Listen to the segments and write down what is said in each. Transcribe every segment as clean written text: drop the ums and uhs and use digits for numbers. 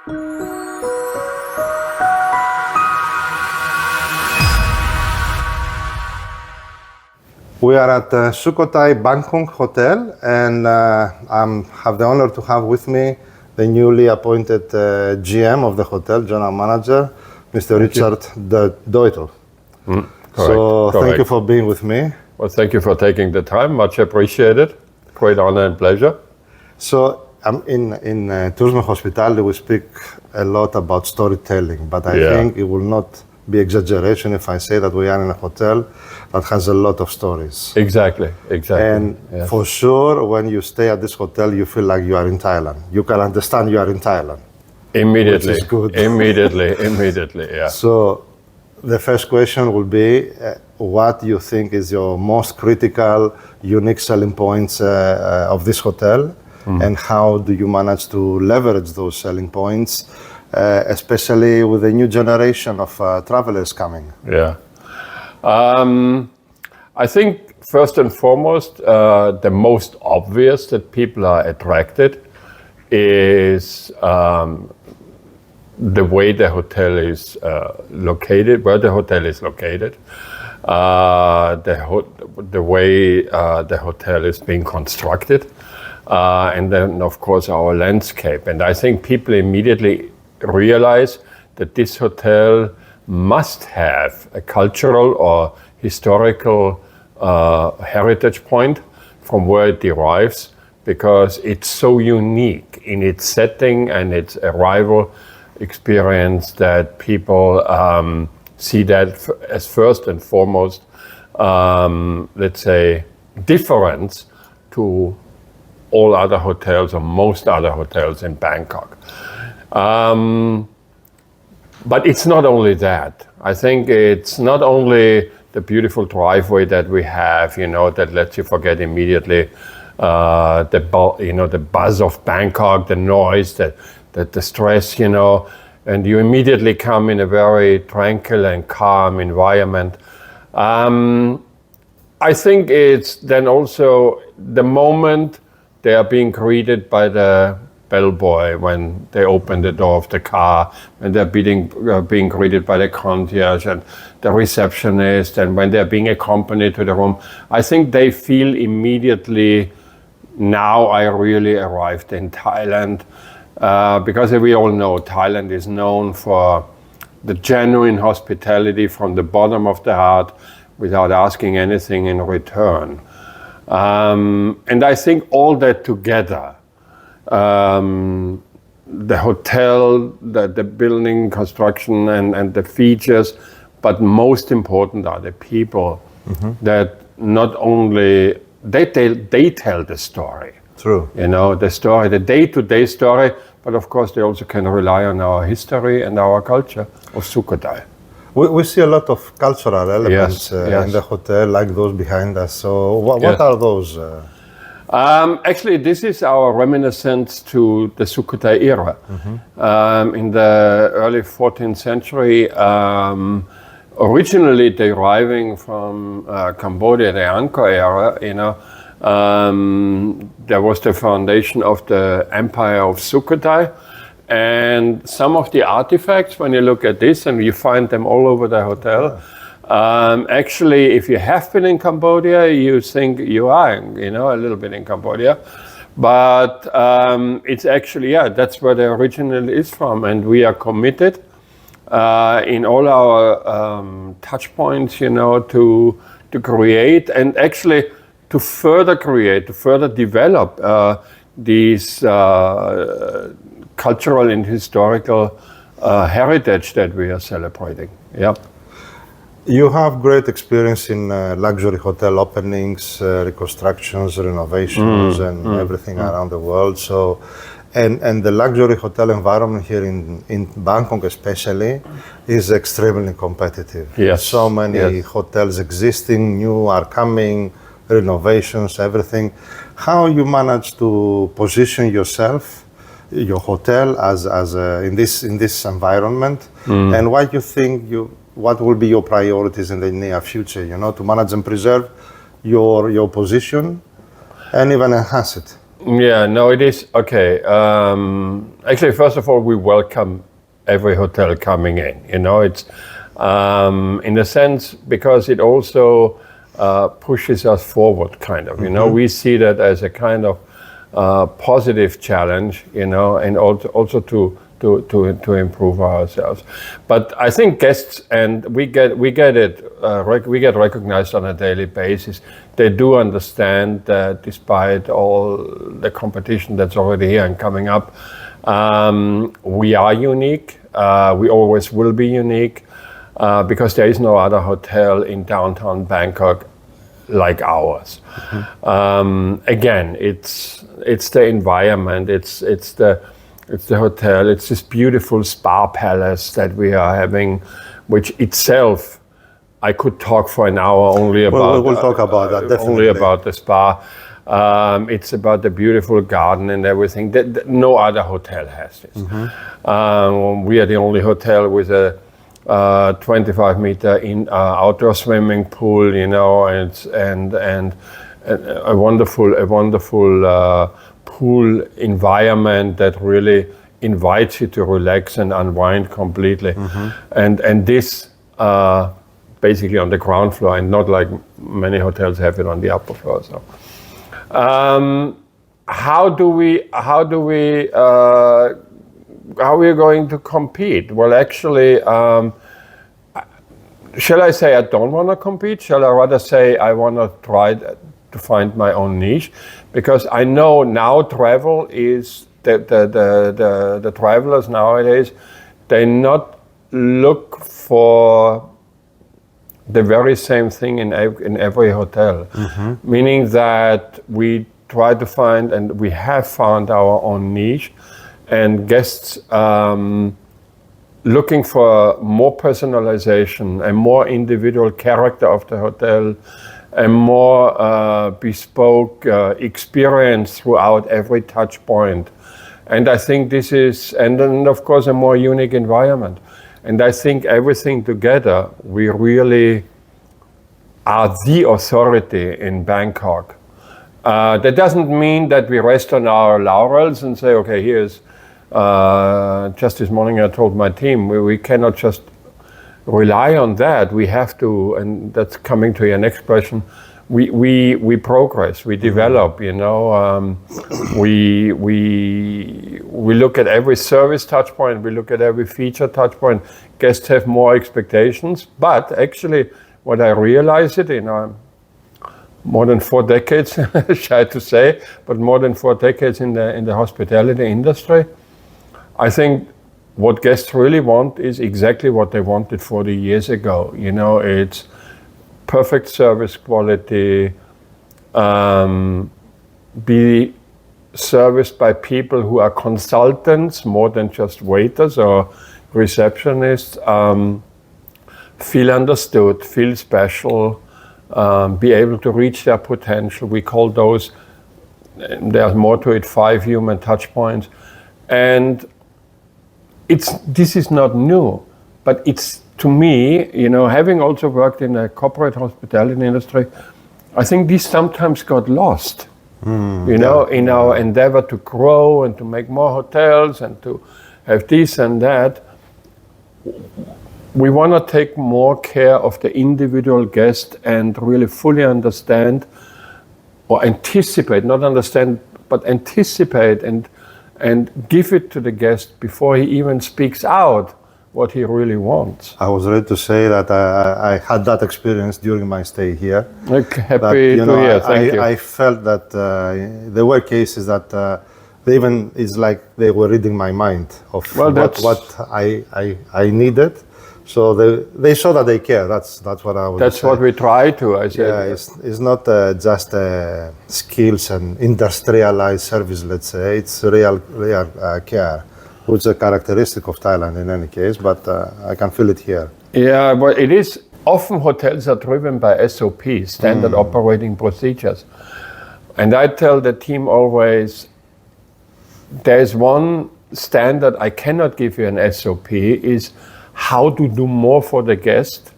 We are at Sukhothai Bangkok Hotel, and I have the honor to have with me the newly appointed GM of the hotel, General Manager, Mr. Richard Deutl. Thank you for being with me. Well, thank you for taking the time. Much appreciated. Great honor and pleasure. So in tourism and hospitality, we speak a lot about storytelling, but I think it will not be exaggeration if I say that we are in a hotel that has a lot of stories. Exactly. And for sure, when you stay at this hotel, you feel like you are in Thailand. You can understand you are in Thailand. Immediately. Which is good. Immediately, yeah. So the first question will be, what you think is your most critical, unique selling points of this hotel, and how do you manage to leverage those selling points, especially with the new generation of travelers coming? Yeah. I think first and foremost, the most obvious that people are attracted is the way the hotel is located, where the hotel is located, the way the hotel is being constructed, and then of course our landscape. And I think people immediately realize that this hotel must have a cultural or historical heritage point from where it derives, because it's so unique in its setting and its arrival experience that people see that as first and foremost, let's say, difference to all other hotels or most other hotels in Bangkok. But it's not only that. I think it's not only the beautiful driveway that we have, that lets you forget immediately the buzz of Bangkok, the noise, the stress, and you immediately come in a very tranquil and calm environment. I think it's then also the moment they are being greeted by the bellboy when they open the door of the car, and they're being greeted by the concierge and the receptionist, and when they're being accompanied to the room. I think they feel immediately, now I really arrived in Thailand, because we all know Thailand is known for the genuine hospitality from the bottom of the heart without asking anything in return. And I think all that together, the hotel, the building construction and the features, but most important are the people that not only, they tell the story. True. The story, the day-to-day story, but of course they also can rely on our history and our culture of Sukhothai. We see a lot of cultural elements in the hotel, like those behind us. So what are those? Actually, this is our reminiscence to the Sukhothai era. In the early 14th century, originally deriving from Cambodia, the Angkor era, there was the foundation of the Empire of Sukhothai. And some of the artifacts, when you look at this, and you find them all over the hotel, actually, if you have been in Cambodia, you think you are, a little bit in Cambodia. But it's actually, that's where the original is from. And we are committed in all our touch points, to create and actually to further create, to further develop these cultural and historical heritage that we are celebrating. Yeah. You have great experience in luxury hotel openings, reconstructions, renovations, and everything around the world. So, and the luxury hotel environment here in Bangkok especially is extremely competitive. Yes. So many hotels existing, new are coming, renovations, everything. How you manage to position yourself, your hotel, as in this environment, and what you think what will be your priorities in the near future? To manage and preserve your position, and even enhance it. Yeah, no, it is. Okay. Actually, first of all, we welcome every hotel coming in. It's in a sense because it also pushes us forward, kind of. We see that as a kind of positive challenge, and also to improve ourselves. But I think guests, and we get recognized on a daily basis. They do understand that despite all the competition that's already here and coming up, we are unique. We always will be unique because there is no other hotel in downtown Bangkok like ours. Again, it's the environment. It's the hotel. It's this beautiful spa palace that we are having, which itself, I could talk for an hour only about. We'll talk about that, definitely. Only about the spa. It's about the beautiful garden and everything. No other hotel has this. We are the only hotel with a 25-meter outdoor swimming pool, and a wonderful pool environment that really invites you to relax and unwind completely. And this basically on the ground floor, and not like many hotels have it on the upper floor. So how are we going to compete? Well, actually, shall I say I don't want to compete? Shall I rather say I want to try to find my own niche? Because I know now travel is the travelers nowadays, they not look for the very same thing in every hotel. Meaning that we try to find, and we have found our own niche, and guests looking for more personalization, a more individual character of the hotel, a more bespoke experience throughout every touch point. And I think this is, and then of course a more unique environment. And I think everything together, we really are the authority in Bangkok. That doesn't mean that we rest on our laurels and say, okay, here's, just this morning I told my team, we cannot just rely on that. We have to, and that's coming to your next question, we progress, we develop, we look at every service touch point, we look at every feature touch point. Guests have more expectations, but actually what I realize more than 4 decades, shy to say, but more than 4 decades in the hospitality industry, I think what guests really want is exactly what they wanted 40 years ago. It's perfect service quality, be serviced by people who are consultants more than just waiters or receptionists, feel understood, feel special, be able to reach their potential. We call those, there's more to it, 5 human touch points. And this is not new, but it's, to me, having also worked in a corporate hospitality industry, I think this sometimes got lost, in our endeavor to grow and to make more hotels and to have this and that. We want to take more care of the individual guest and really fully understand or anticipate, not understand, but anticipate and give it to the guest before he even speaks out what he really wants. I was ready to say that I had that experience during my stay here. Okay, happy to hear, thank you. I felt that there were cases that they even, it's like they were reading my mind of what I needed. So they saw that they care. That's what I was. That's what we try to. I said. Yeah, it's not just skills and industrialized service. Let's say it's real care, which is a characteristic of Thailand in any case. But I can feel it here. Yeah, but it is often hotels are driven by SOPs, standard operating procedures, and I tell the team always, there's one standard I cannot give you an SOP is how to do more for the guest,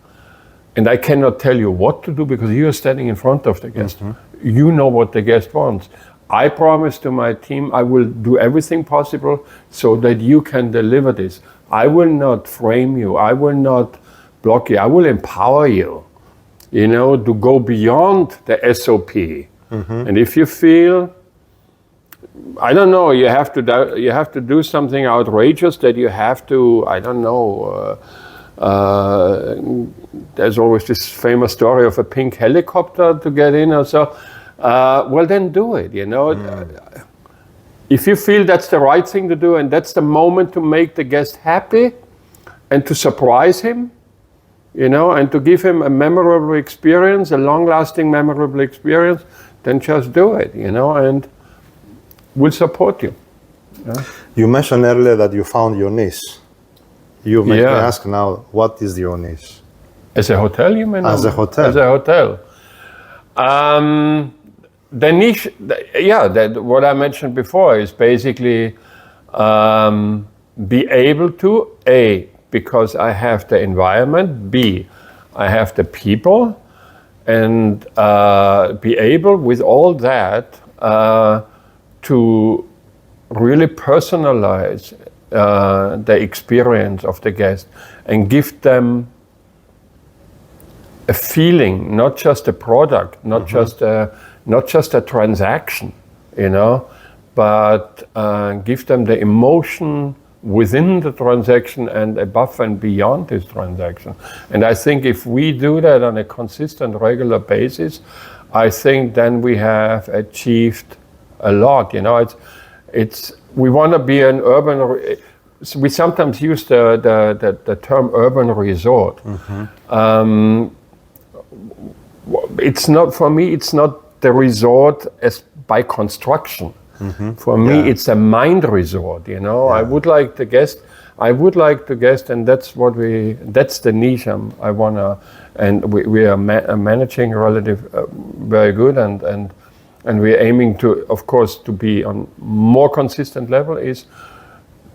and I cannot tell you what to do because you are standing in front of the guest. You know what the guest wants. I promise to my team I will do everything possible so that you can deliver this. I will not frame you. I will not block you. I will empower you, to go beyond the SOP. And if you feel, I don't know, you have to do something outrageous that you have to, I don't know, there's always this famous story of a pink helicopter to get in or so. Well, then do it, If you feel that's the right thing to do and that's the moment to make the guest happy and to surprise him, and to give him a memorable experience, a long-lasting memorable experience, then just do it, and we'll support you. Yeah? You mentioned earlier that you found your niche. You make me ask now, what is your niche? As a hotel, you mean? As a hotel. As a hotel. The niche, what I mentioned before is basically be able to, A, because I have the environment, B, I have the people, and be able with all that to really personalize the experience of the guest and give them a feeling, not just a product, not just a transaction, but give them the emotion within the transaction and above and beyond this transaction. And I think if we do that on a consistent, regular basis, I think then we have achieved a lot. We want to be an urban. We sometimes use the term urban resort. It's not, for me, it's not the resort as by construction. For me, it's a mind resort, I would like to guest, and that's the niche I wanna, and we are managing very good, and we're aiming to, of course, to be on more consistent level, is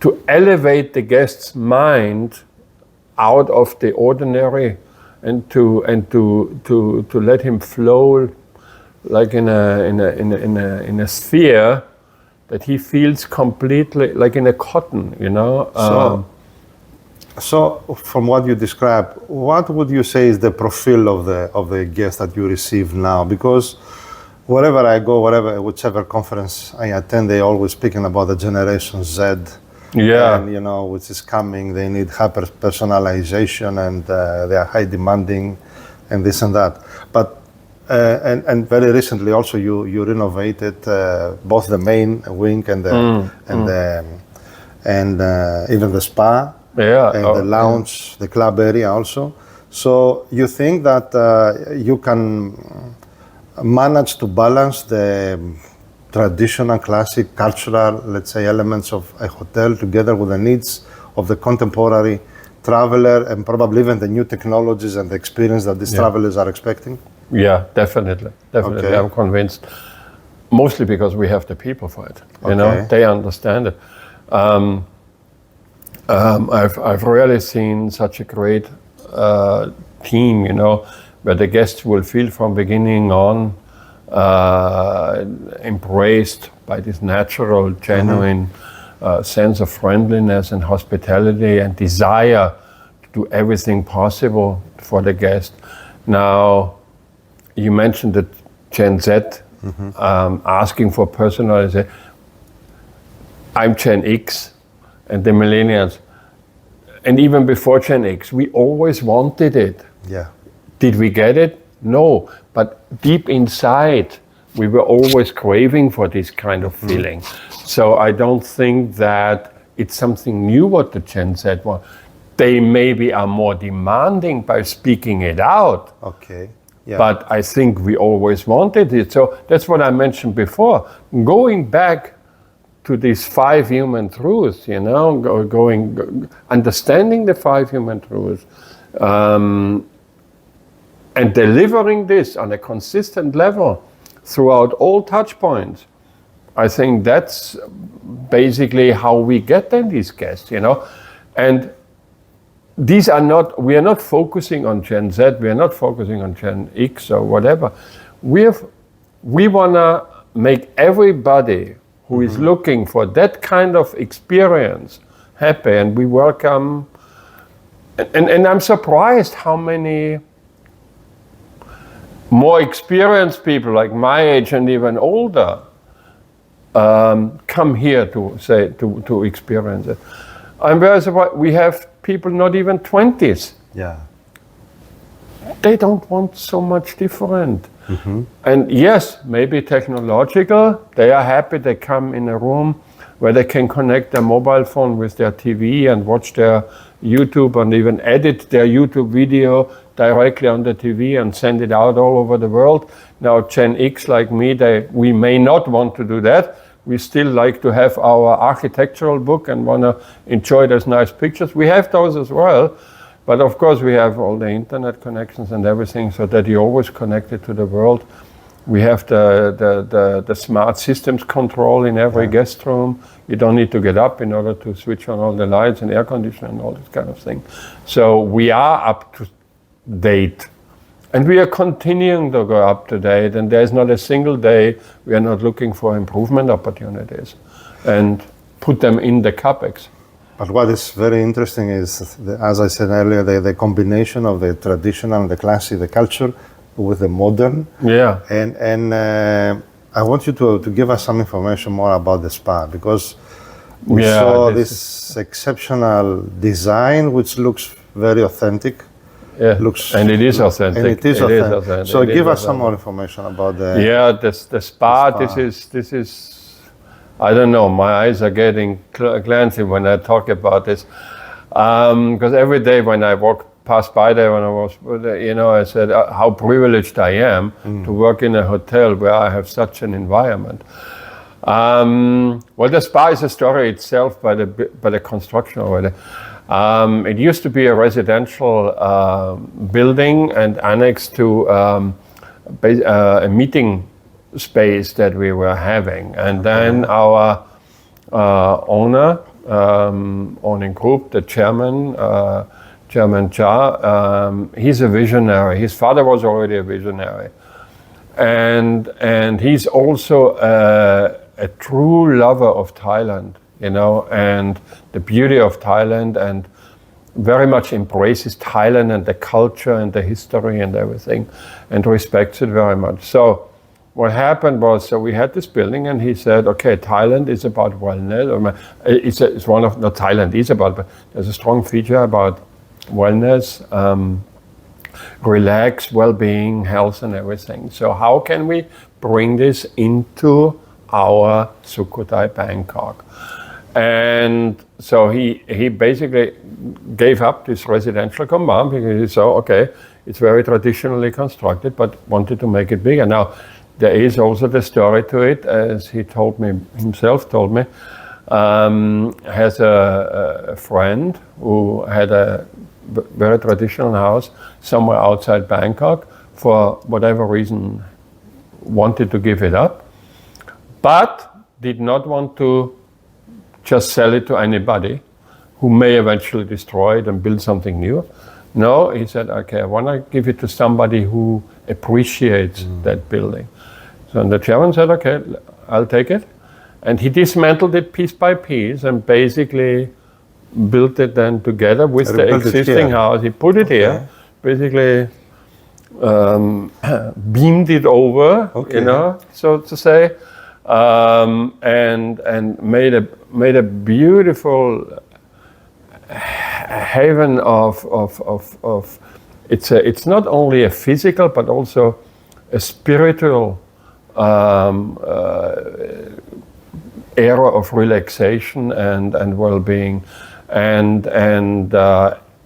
to elevate the guest's mind out of the ordinary and to let him flow like in a sphere that he feels completely like in a cotton, So from what you described, what would you say is the profile of the guest that you receive now? Because wherever I go, whichever conference I attend, they always speaking about the Generation Z. Yeah. And, which is coming. They need hyper personalization, and they are high demanding, and this and that. But and very recently also you renovated both the main wing and even the spa and the lounge, the club area also. So you think that you can manage to balance the traditional, classic, cultural, let's say, elements of a hotel together with the needs of the contemporary traveler and probably even the new technologies and the experience that these travelers are expecting? Yeah, definitely. Okay. I'm convinced. Mostly because we have the people for it. They understand it. I've rarely seen such a great team, where the guests will feel from beginning on embraced by this natural, genuine sense of friendliness and hospitality and desire to do everything possible for the guest. Now, you mentioned the Gen Z asking for personalization. I'm Gen X, and the millennials, and even before Gen X, we always wanted it. Yeah. Did we get it? No, but deep inside, we were always craving for this kind of feeling. So I don't think that it's something new what the Gen Z want. They maybe are more demanding by speaking it out. Okay. Yeah. But I think we always wanted it. So that's what I mentioned before. Going back to these 5 human truths, understanding the 5 human truths, and delivering this on a consistent level throughout all touch points. I think that's basically how we get then these guests, And these are not, we are not focusing on Gen Z, we are not focusing on Gen X or whatever. We wanna make everybody who is looking for that kind of experience happy, and we welcome. And I'm surprised how many more experienced people, like my age and even older, come here to experience it. I'm very surprised. We have people not even 20s. Yeah. They don't want so much different. And yes, maybe technological. They are happy they come in a room where they can connect their mobile phone with their TV and watch their YouTube and even edit their YouTube video directly on the TV and send it out all over the world. Now Gen X, like me, we may not want to do that. We still like to have our architectural book and want to enjoy those nice pictures. We have those as well. But of course we have all the internet connections and everything so that you're always connected to the world. We have the smart systems control in every guest room. You don't need to get up in order to switch on all the lights and air conditioning and all this kind of thing. So we are up to date. And we are continuing to go up to date. And there's not a single day we are not looking for improvement opportunities and put them in the CapEx. But what is very interesting is, as I said earlier, the combination of the traditional, the classic, the culture, with the modern. Yeah. And I want you to give us some information more about the spa, because we saw this exceptional design which looks very authentic. Yeah, and it is authentic. And it is authentic. So give us some more information about the... Yeah, the spa. This is, I don't know, my eyes are getting glancing when I talk about this. Because every day when I passed by there when I was, I said how privileged I am to work in a hotel where I have such an environment. Well, the spa is a story itself by the construction already. It used to be a residential building and annexed to a meeting space that we were having. And then our owning group, the chairman, Chairman Cha, he's a visionary. His father was already a visionary. And he's also a true lover of Thailand, and the beauty of Thailand, and very much embraces Thailand and the culture and the history and everything, and respects it very much. So what happened was, we had this building, and he said, okay, Thailand is about wellness. It's one of, not Thailand is about, but there's a strong feature about wellness, relax, well-being, health and everything. So how can we bring this into our Sukhothai Bangkok? And so he basically gave up this residential compound because he saw, okay, it's very traditionally constructed, but wanted to make it bigger. Now, there is also the story to it, as he himself told me, has a friend who had a very traditional house somewhere outside Bangkok, for whatever reason wanted to give it up, but did not want to just sell it to anybody who may eventually destroy it and build something new. No, he said, okay, I want to give it to somebody who appreciates that building. So the chairman said, okay, I'll take it. And he dismantled it piece by piece and basically built it then together with the existing house. He put it here, basically beamed it over, so to say, and made a beautiful haven of it's not only a physical but also a spiritual era of relaxation and well-being, and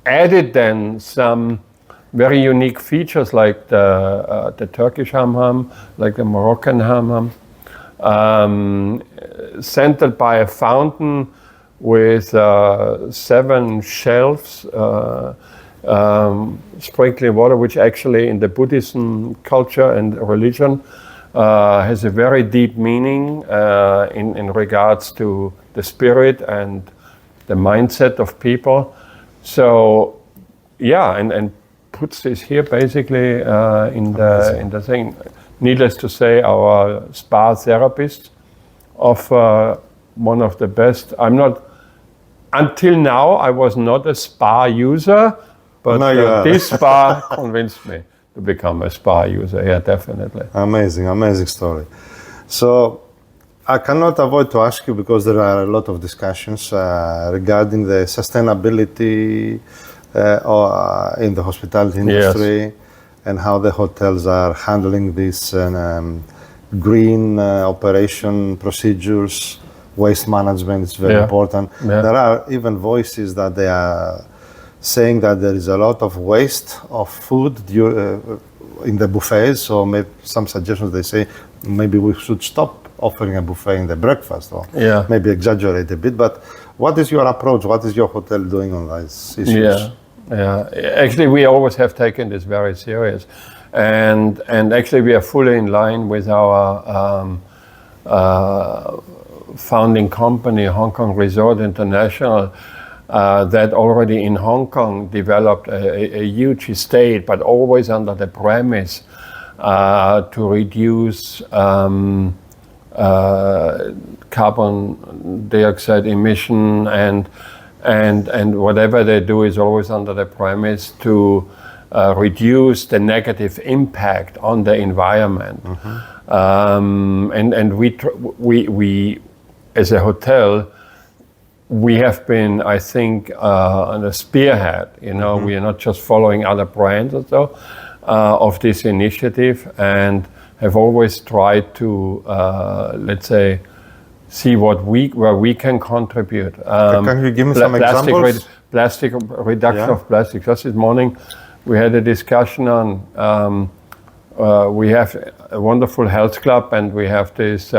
added then some very unique features like the Turkish hammam, like the Moroccan hammam, centered by a fountain with 7 shelves, sprinkling water, which actually in the Buddhism culture and religion has a very deep meaning in regards to the spirit and the mindset of people. So, yeah, and puts this here basically in the thing. needless to say, our spa therapists offer one of the best. Until now, I was not a spa user, but this spa convinced me to become a spa user. Yeah, definitely. Amazing story. So I cannot avoid to ask you, because there are a lot of discussions regarding the sustainability in the hospitality industry, Yes. and how the hotels are handling this green operation procedures, waste management is very important. Yeah. There are even voices that they are saying that there is a lot of waste of food in the buffets. So maybe some suggestions, they say maybe we should stop offering a buffet in the breakfast, or maybe exaggerate a bit. But what is your approach? What is your hotel doing on these issues? Yeah. Actually, we always have taken this very serious, and actually we are fully in line with our founding company, Hong Kong Resort International, that already in Hong Kong developed a huge estate, but always under the premise to reduce carbon dioxide emission, and whatever they do is always under the premise to reduce the negative impact on the environment. And we as a hotel, we have been, I think, on a spearhead. We are not just following other brands or so of this initiative, and have always tried to, let's say, see where we can contribute. Can you give me some examples? Plastic reduction of plastic. Just this morning, we had a discussion on. We have a wonderful health club, and we have this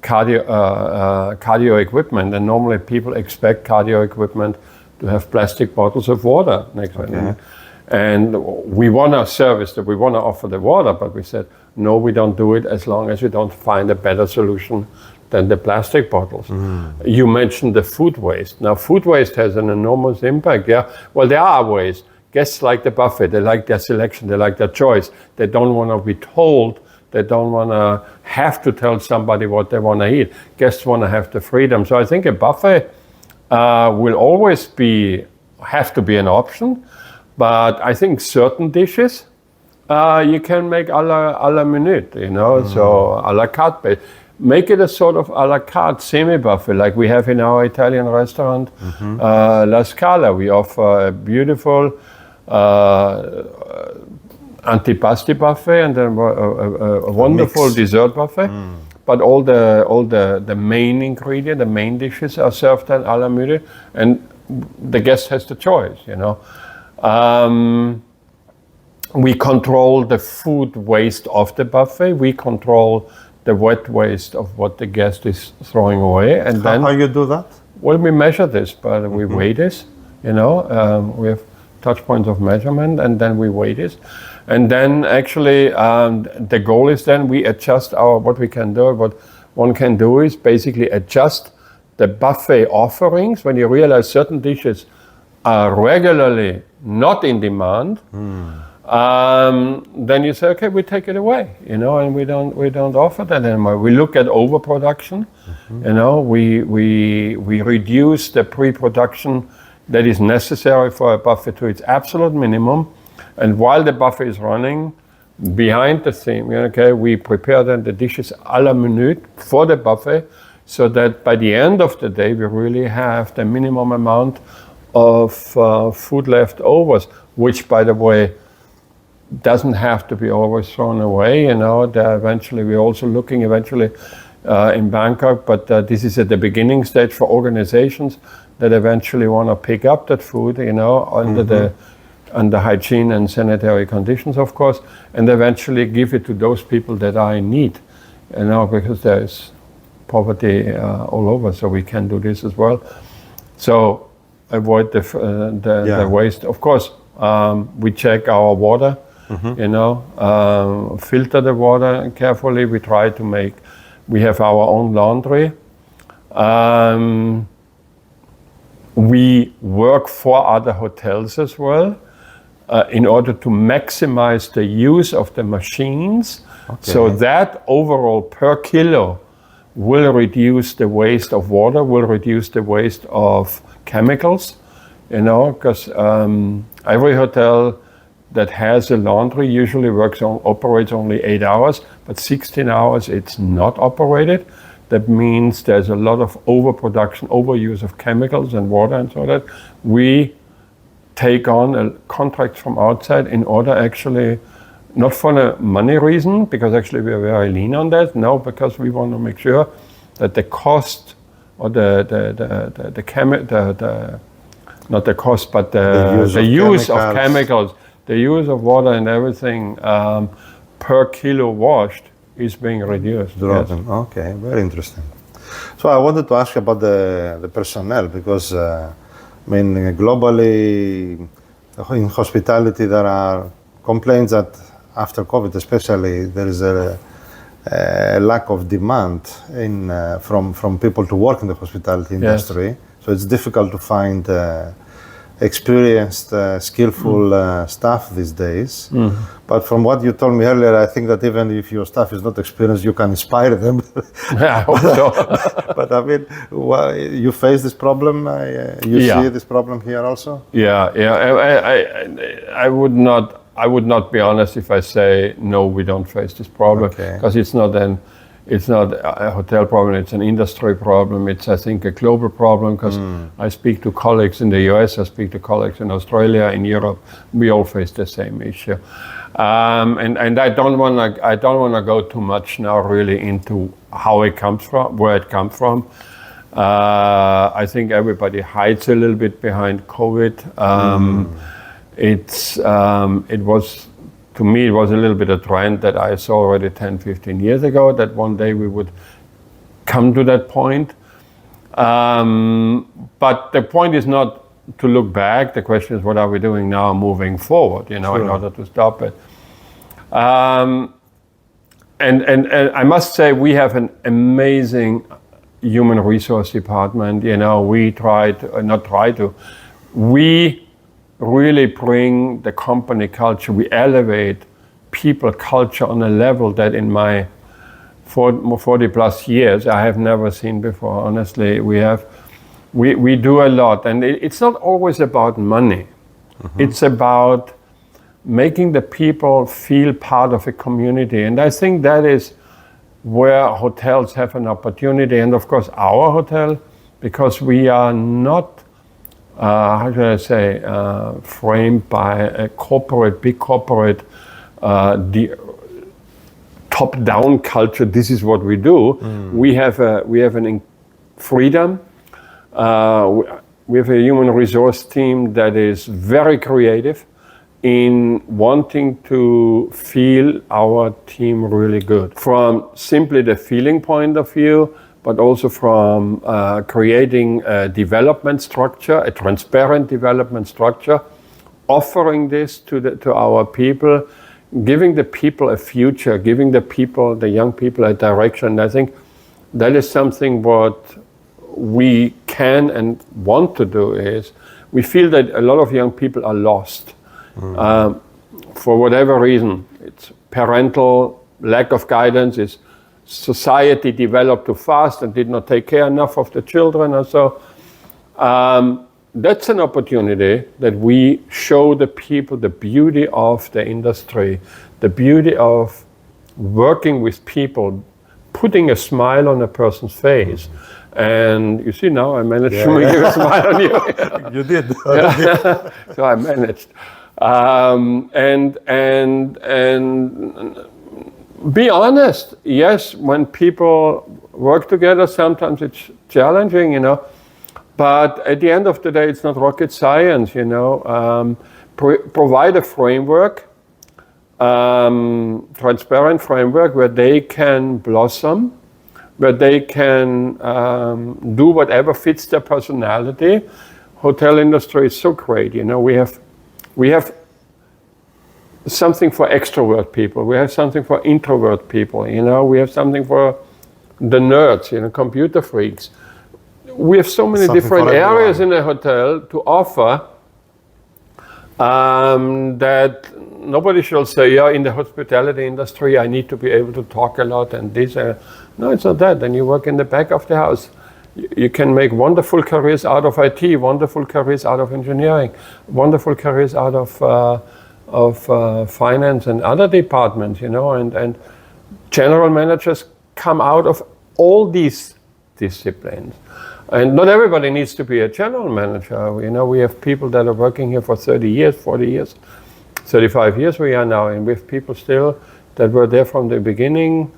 cardio equipment. And normally, people expect cardio equipment to have plastic bottles of water next to it. And we want a service that we want to offer the water, but we said, no, we don't do it as long as we don't find a better solution than the plastic bottles. You mentioned the food waste. Now, food waste has an enormous impact. Well, there are ways. Guests like the buffet. They like their selection. They like their choice. They don't want to be told. They don't want to have to tell somebody what they want to eat. Guests want to have the freedom. So I think a buffet will always have to be an option. But I think certain dishes you can make a la minute, so a la carte. Make it a sort of a la carte semi-buffet like we have in our Italian restaurant, La Scala. We offer a beautiful antipasti buffet and then a wonderful dessert buffet. But all the main ingredient, the main dishes are served at a la minute, and the guest has the choice, We control the food waste of the buffet. We control the wet waste of what the guest is throwing away. And then how you do that? Well, we measure this, but we weigh this. We have touch points of measurement, and then we weigh this. And then actually, the goal is then we adjust what we can do. What one can do is basically adjust the buffet offerings when you realize certain dishes are regularly not in demand. Then you say, okay, we take it away, and we don't offer that anymore. We look at overproduction, we reduce the pre-production that is necessary for a buffet to its absolute minimum, and while the buffet is running, behind the scene, we prepare then the dishes à la minute for the buffet, so that by the end of the day we really have the minimum amount of food leftovers, which, by the way, doesn't have to be always thrown away. Eventually, we're also looking in Bangkok, but this is at the beginning stage for organizations that eventually want to pick up that food, under hygiene and sanitary conditions, of course, and eventually give it to those people that are in need, because there is poverty all over, so we can do this as well. So avoid the waste. Of course, we check our water. Filter the water carefully. We try to we have our own laundry. We work for other hotels as well. in order to maximize the use of the machines. So that overall per kilo will reduce the waste of water, will reduce the waste of chemicals, because every hotel that has a laundry usually operates only 8 hours, but 16 hours it's not operated. That means there's a lot of overproduction, overuse of chemicals and water and so that. We take on a contract from outside in order actually, not for a money reason, because actually we are very lean on that, no, because we want to make sure that the cost or not the cost, but the use of chemicals, the use of water and everything per kilo washed is being reduced. Yes. Okay, very interesting. So I wanted to ask you about the personnel, because globally in hospitality there are complaints that after COVID especially there is a lack of demand from people to work in the hospitality industry. Yes. So it's difficult to find experienced, skillful staff these days. But from what you told me earlier, I think that even if your staff is not experienced, you can inspire them. Yeah, I hope so. But you face this problem. You see this problem here also. Yeah. I would not be honest if I say no, we don't face this problem, because it's not a hotel problem, it's an industry problem. It's, I think, a global problem, because I speak to colleagues in the US, I speak to colleagues in Australia, in Europe. We all face the same issue. And I don't want to go too much now really into how it comes from, where it comes from. I think everybody hides a little bit behind COVID. To me, it was a little bit a trend that I saw already 10, 15 years ago, that one day we would come to that point. But the point is not to look back. The question is, what are we doing now moving forward, in order to stop it? And I must say, we have an amazing human resource department. We really bring the company culture. We elevate people culture on a level that in my 40 plus years I have never seen before. Honestly, we do a lot, and it's not always about money. It's about making the people feel part of a community, and I think that is where hotels have an opportunity, and of course our hotel, because we are not framed by a big corporate, top-down culture. This is what we do. We have freedom. We have a human resource team that is very creative in wanting to feel our team really good. From simply the feeling point of view, but also from creating a development structure, a transparent development structure, offering this to our people, giving the people a future, giving the young people a direction. I think that is something what we can and want to do. Is we feel that a lot of young people are lost for whatever reason. It's parental lack of guidance, it's society developed too fast and did not take care enough of the children, and so that's an opportunity that we show the people the beauty of the industry, the beauty of working with people, putting a smile on a person's face. And you see, now I managed to make a smile on you. You did. So I managed. And be honest. Yes, when people work together, sometimes it's challenging, but at the end of the day, it's not rocket science, Provide a framework, transparent framework where they can blossom, where they can do whatever fits their personality. Hotel industry is so great, we have something for extrovert people, we have something for introvert people, we have something for the nerds, computer freaks. We have so many different areas in a hotel to offer That nobody should say, yeah, in the hospitality industry, I need to be able to talk a lot and this. No, it's not that. Then you work in the back of the house. You can make wonderful careers out of IT, wonderful careers out of engineering, wonderful careers out of finance and other departments, and general managers come out of all these disciplines. And not everybody needs to be a general manager. We have people that are working here for 30 years, 40 years, 35 years we are now, and we have people still that were there from the beginning.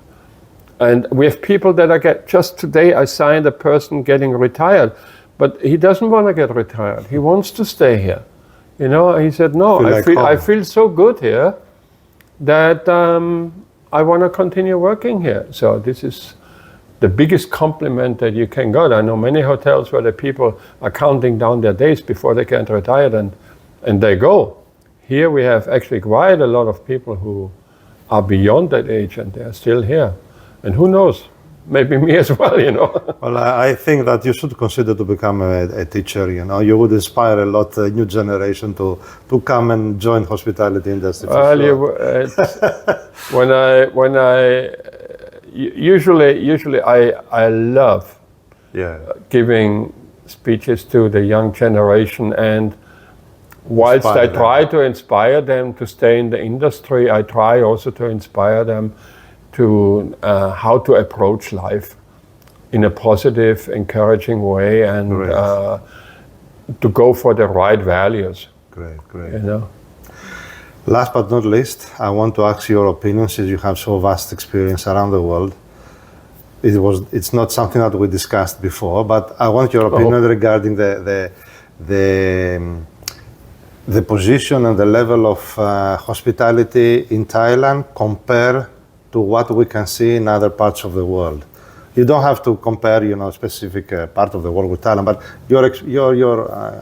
And we have people that just today I signed a person getting retired, but he doesn't want to get retired. He wants to stay here. He said, no, I feel so good here that I want to continue working here. So this is the biggest compliment that you can get. I know many hotels where the people are counting down their days before they get retired and they go. Here we have actually quite a lot of people who are beyond that age and they're still here. And who knows, maybe me as well, Well, I think that you should consider to become a teacher, You would inspire a lot, a new generation to come and join hospitality industry. Well, when I usually I love giving speeches to the young generation, and whilst I try to inspire them to stay in the industry, I try also to inspire them to how to approach life in a positive, encouraging way, and to go for the right values. Great. Last but not least, I want to ask your opinion, since you have so vast experience around the world. It's not something that we discussed before, but I want your opinion regarding the position and the level of hospitality in Thailand compared to what we can see in other parts of the world. You don't have to compare, specific part of the world with Thailand, but your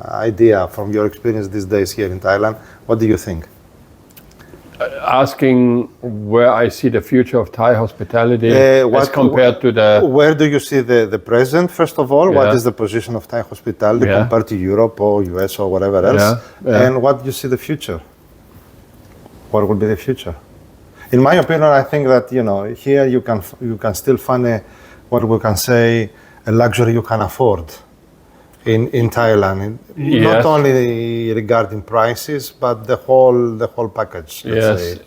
idea from your experience these days here in Thailand, what do you think? Asking where I see the future of Thai hospitality as compared to the... Where do you see the present, first of all? What is the position of Thai hospitality compared to Europe or US or whatever else? And what do you see the future? What will be the future? In my opinion, I think that, here you can still find what we can say, a luxury you can afford in Thailand. Not only regarding prices, but the whole package. Yes.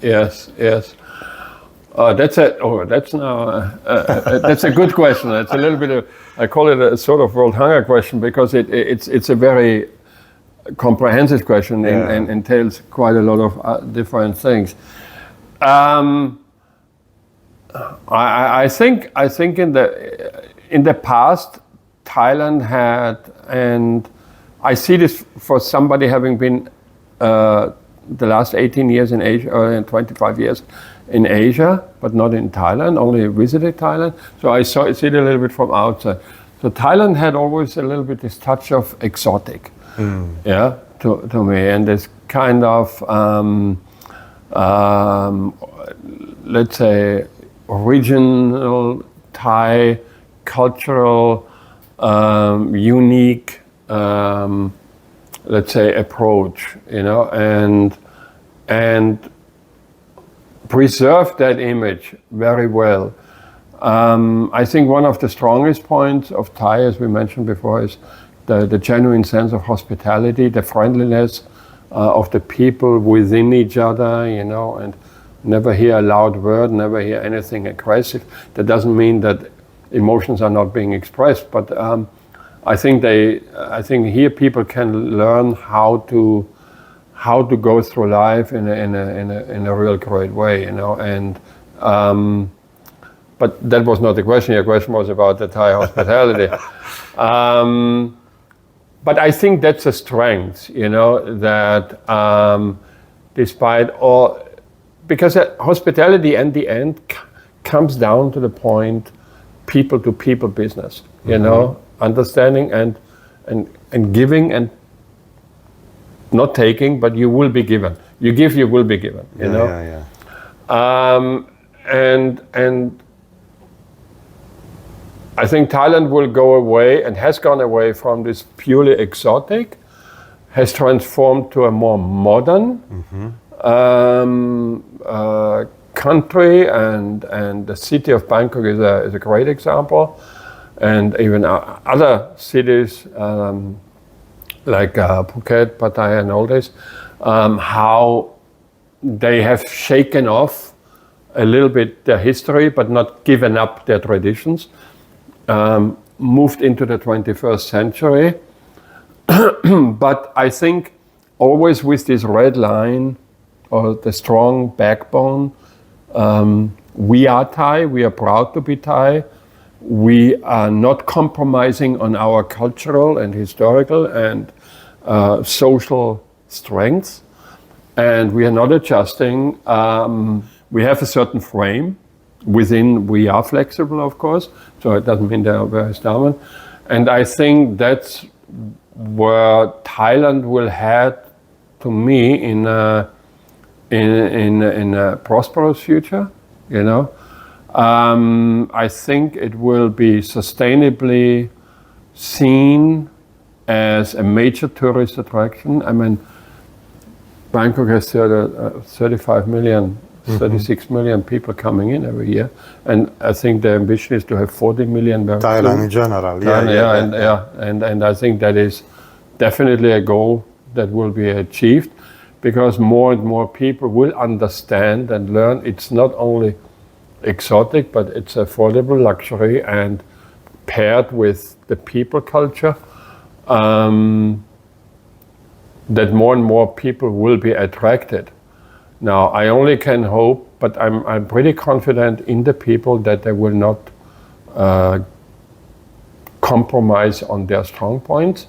That's a good question. It's a little bit of, I call it a sort of world hunger question, because it's a very comprehensive question and entails quite a lot of different things. I think in the past, Thailand had, and I see this for somebody having been the last 18 years in Asia, or 25 years in Asia, but not in Thailand, only visited Thailand. So I see it a little bit from outside. So Thailand had always a little bit this touch of exotic, to me, and this kind of, let's say, original Thai cultural, unique, let's say, approach, and preserve that image very well. I think one of the strongest points of Thai, as we mentioned before, is the genuine sense of hospitality, the friendliness of the people within each other, and never hear a loud word, never hear anything aggressive. That doesn't mean that emotions are not being expressed, but I think here people can learn how to go through life in a real great way, and but that was not the question. Your question was about the Thai hospitality. But I think that's a strength, that despite all, because hospitality in the end comes down to the point, people to people business, understanding and giving and not taking, but you will be given. You give, you will be given, And I think Thailand will go away and has gone away from this purely exotic, has transformed to a more modern country, and the city of Bangkok is a great example, and even other cities like Phuket, Pattaya, and all this, how they have shaken off a little bit their history, but not given up their traditions, moved into the 21st century. But I think always with this red line or the strong backbone, we are Thai, we are proud to be Thai. We are not compromising on our cultural and historical and social strengths, and we are not adjusting. We have a certain frame within. We are flexible, of course, so it doesn't mean they are very stubborn. And I think that's where Thailand will head, to me, in a prosperous future. You know, I think it will be sustainably seen as a major tourist attraction. I mean, Bangkok has 35 million, 36 million people coming in every year, and I think the ambition is to have 40 million very Thailand soon. in general, And I think that is definitely a goal that will be achieved, because more and more people will understand and learn it's not only exotic, but it's affordable luxury, and paired with the people culture, that more and more people will be attracted. Now, I only can hope, but I'm pretty confident in the people that they will not compromise on their strong points,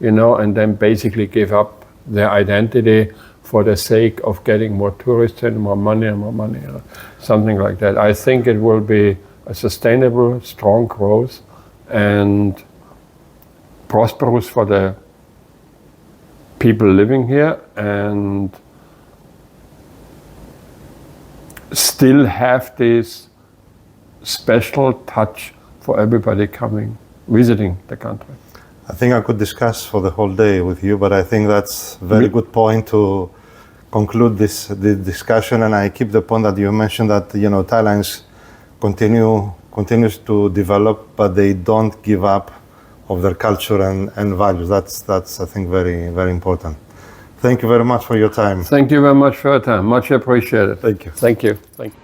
you know, and then basically give up their identity for the sake of getting more tourists and more money, you know, something like that. I think it will be a sustainable, strong growth and prosperous for the people living here, and still have this special touch for everybody visiting the country. I think I could discuss for the whole day with you, but I think that's a very good point to conclude the discussion. And I keep the point that you mentioned that, you know, Thailand continues to develop, but they don't give up of their culture and values. That's I think very, very important. Thank you very much for your time. Thank you very much for your time. Much appreciated. Thank you. Thank you. Thank you.